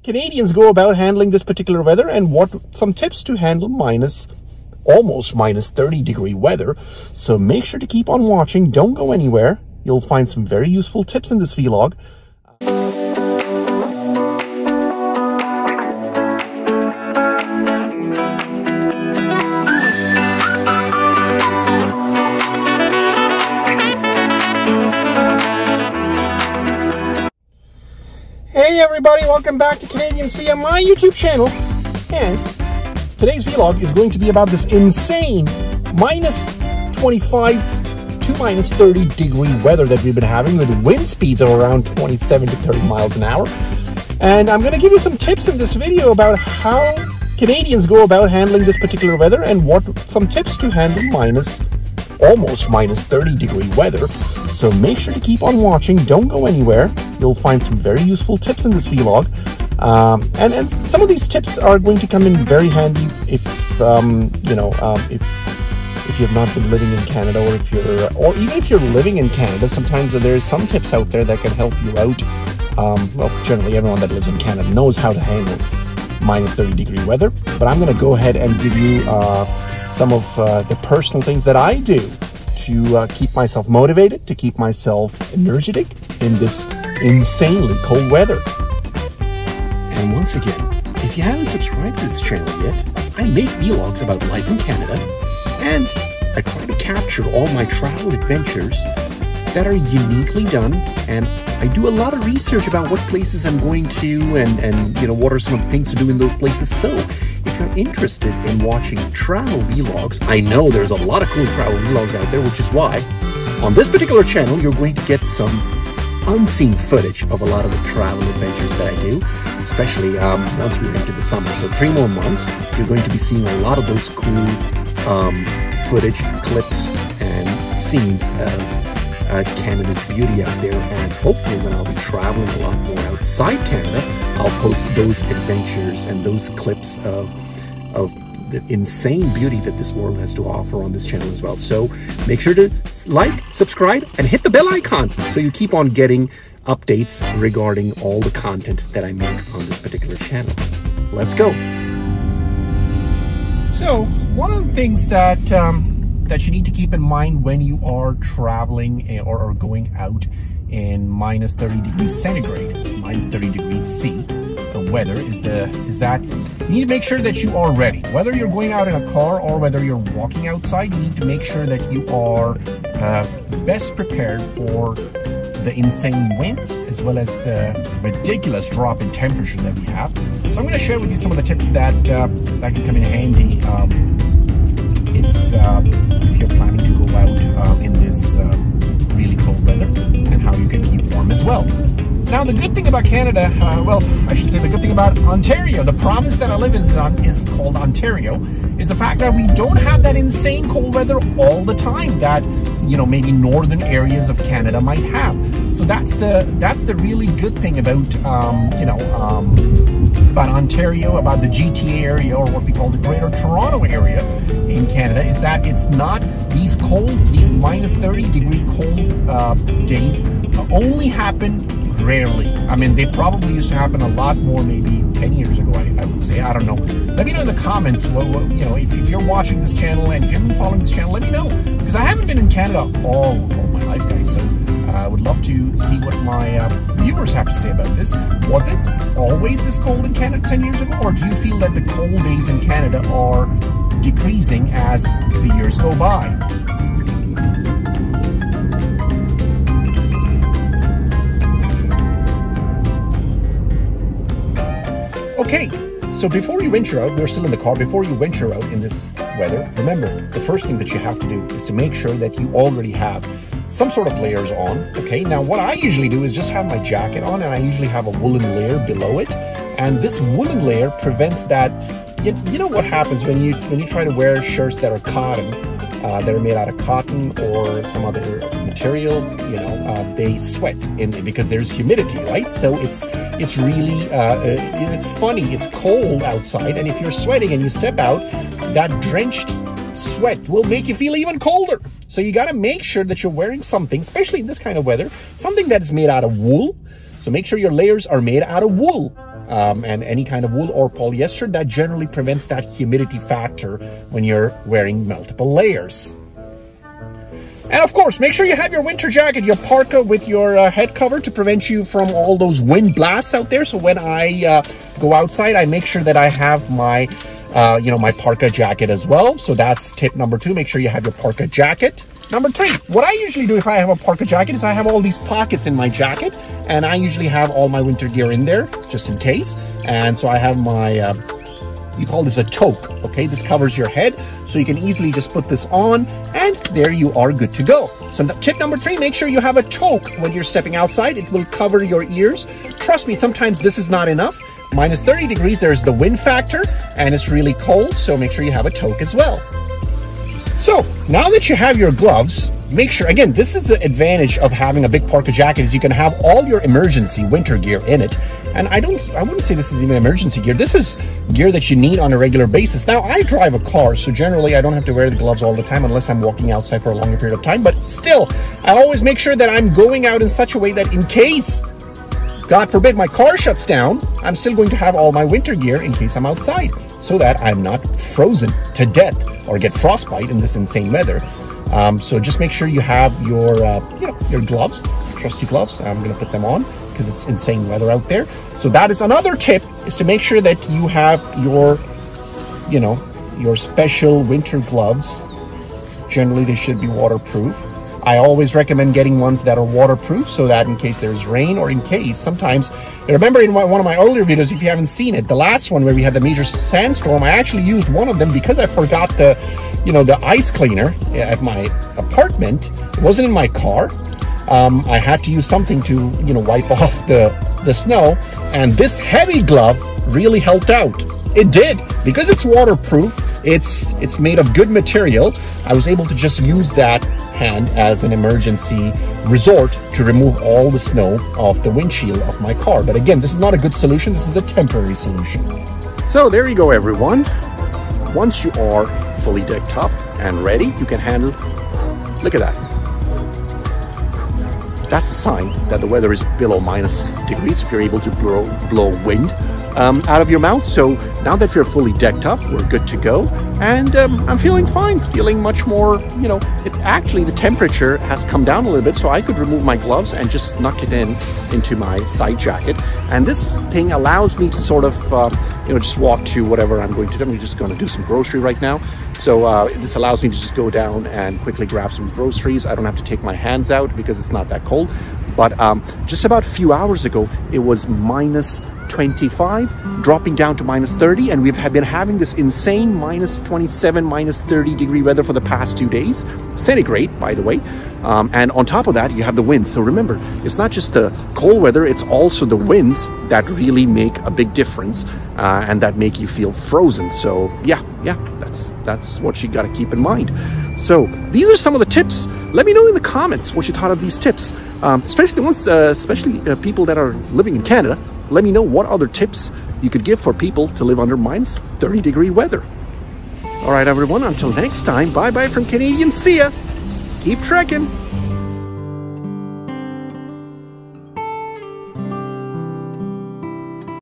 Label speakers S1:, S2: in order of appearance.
S1: Canadians go about handling this particular weather and what some tips to handle almost minus 30-degree weather. So make sure to keep on watching. Don't go anywhere. You'll find some very useful tips in this vlog. Hey everybody, welcome back to Canadian C on my YouTube channel, and today's vlog is going to be about this insane minus 25 to minus 30-degree weather that we've been having with wind speeds of around 27 to 30 miles an hour. And I'm going to give you some tips in this video about how Canadians go about handling this particular weather and what some tips to handle almost minus 30-degree weather. So make sure to keep on watching. Don't go anywhere. You'll find some very useful tips in this vlog. And some of these tips are going to come in very handy if you have not been living in Canada, or even if you're living in Canada. Sometimes there's some tips out there that can help you out. Well, generally everyone that lives in Canada knows how to handle minus 30-degree weather, but I'm going to go ahead and give you some of the personal things that I do to keep myself motivated, to keep myself energetic in this insanely cold weather. And once again, if you haven't subscribed to this channel yet, I make vlogs about life in Canada, and I try to capture all my travel adventures that are uniquely done, and I do a lot of research about what places I'm going to and what are some of the things to do in those places. So if you're interested in watching travel vlogs, I know there's a lot of cool travel vlogs out there, which is why on this particular channel you're going to get some unseen footage of a lot of the travel adventures that I do, especially once we're into the summer. So 3 more months, you're going to be seeing a lot of those cool footage, clips, and scenes of Canada's beauty out there. And hopefully when I'll be traveling a lot more outside Canada, I'll post those adventures and those clips of the insane beauty that this world has to offer on this channel as well. So make sure to like, subscribe, and hit the bell icon so you keep on getting updates regarding all the content that I make on this particular channel. Let's go. So one of the things that you need to keep in mind when you are traveling or going out in minus 30 degrees centigrade, it's minus 30 degrees C, the weather is that you need to make sure that you are ready. Whether you're going out in a car or whether you're walking outside, you need to make sure that you are best prepared for the insane winds as well as the ridiculous drop in temperature that we have. So I'm going to share with you some of the tips that can come in handy if you're planning to go out in this really cold weather, and how you can keep warm as well. Now, the good thing about Canada, well, I should say the good thing about Ontario, the province that I live in is called Ontario, is the fact that we don't have that insane cold weather all the time that, maybe northern areas of Canada might have. So that's the really good thing about, about Ontario, about the GTA area, or what we call the Greater Toronto area in Canada, is that it's not these minus 30-degree cold days only happen rarely. I mean, they probably used to happen a lot more, maybe 10 years ago, I would say. I don't know. Let me know in the comments, if you're watching this channel and if you've been following this channel, let me know. Because I haven't been in Canada all my life, guys. So I would love to see what my viewers have to say about this. Was it always this cold in Canada 10 years ago? Or do you feel that the cold days in Canada are decreasing as the years go by? Okay, so before you venture out, we're still in the car, before you venture out in this weather, remember, the first thing that you have to do is to make sure that you already have some sort of layers on. Okay, now what I usually do is just have my jacket on, and I usually have a woolen layer below it. And this woolen layer prevents that, you know what happens when you try to wear shirts that are cotton, that are made out of cotton or some other material, they sweat because there's humidity, right? So it's really, it's funny, it's cold outside, and if you're sweating and you step out, that drenched sweat will make you feel even colder. So you got to make sure that you're wearing something, especially in this kind of weather, something that is made out of wool. So make sure your layers are made out of wool. and any kind of wool or polyester, that generally prevents that humidity factor when you're wearing multiple layers. And of course, make sure you have your winter jacket, your parka with your head cover to prevent you from all those wind blasts out there. So when I go outside, I make sure that I have my, my parka jacket as well. So that's tip number 2. Make sure you have your parka jacket. Number 3, what I usually do if I have a parka jacket is I have all these pockets in my jacket, and I usually have all my winter gear in there just in case. And so I have my, you call this a toque, okay? This covers your head, so you can easily just put this on, and there you are good to go. So tip number 3, make sure you have a toque when you're stepping outside. It will cover your ears. Trust me, sometimes this is not enough. Minus 30 degrees, there's the wind factor, and it's really cold, so make sure you have a toque as well. So now that you have your gloves, make sure, again, this is the advantage of having a big parka jacket, is you can have all your emergency winter gear in it. And I wouldn't say this is even emergency gear. This is gear that you need on a regular basis. Now, I drive a car, so generally I don't have to wear the gloves all the time unless I'm walking outside for a longer period of time. But still, I always make sure that I'm going out in such a way that in case, God forbid, my car shuts down, I'm still going to have all my winter gear in case I'm outside, so that I'm not frozen to death or get frostbite in this insane weather. So just make sure you have your, your gloves, trusty gloves. I'm going to put them on because it's insane weather out there. So that is another tip, is to make sure that you have your, your special winter gloves. Generally, they should be waterproof. I always recommend getting ones that are waterproof, so that in case there's rain, or in case sometimes, remember in one of my earlier videos, if you haven't seen it, the last one where we had the major sandstorm, I actually used one of them because I forgot the, the ice cleaner at my apartment. It wasn't in my car. I had to use something to, wipe off the snow, and this heavy glove really helped out. It did, because it's waterproof. It's made of good material. I was able to just use that hand as an emergency resort to remove all the snow off the windshield of my car. But again, this is not a good solution. This is a temporary solution. So there you go, everyone. Once you are fully decked up and ready, you can handle, look at that. That's a sign that the weather is below minus degrees if you're able to blow wind out of your mouth. So now that we're fully decked up, we're good to go. And I'm feeling fine, feeling much more, it's actually, the temperature has come down a little bit, so I could remove my gloves and just snuck it into my side jacket. And this thing allows me to sort of, just walk to whatever I'm going to do. I'm just going to do some grocery right now. So this allows me to just go down and quickly grab some groceries. I don't have to take my hands out because it's not that cold. But just about a few hours ago, it was minus 25, dropping down to minus 30, and we've been having this insane minus 27, minus 30 degree weather for the past 2 days. Centigrade, by the way. And on top of that, you have the winds. So remember, it's not just the cold weather, it's also the winds that really make a big difference and that make you feel frozen. So yeah, that's what you got to keep in mind. So these are some of the tips. Let me know in the comments what you thought of these tips, especially the ones, people that are living in Canada. Let me know what other tips you could give for people to live under minus 30 degree weather. All right, everyone, until next time, bye-bye from Canadian. See ya. Keep trekking.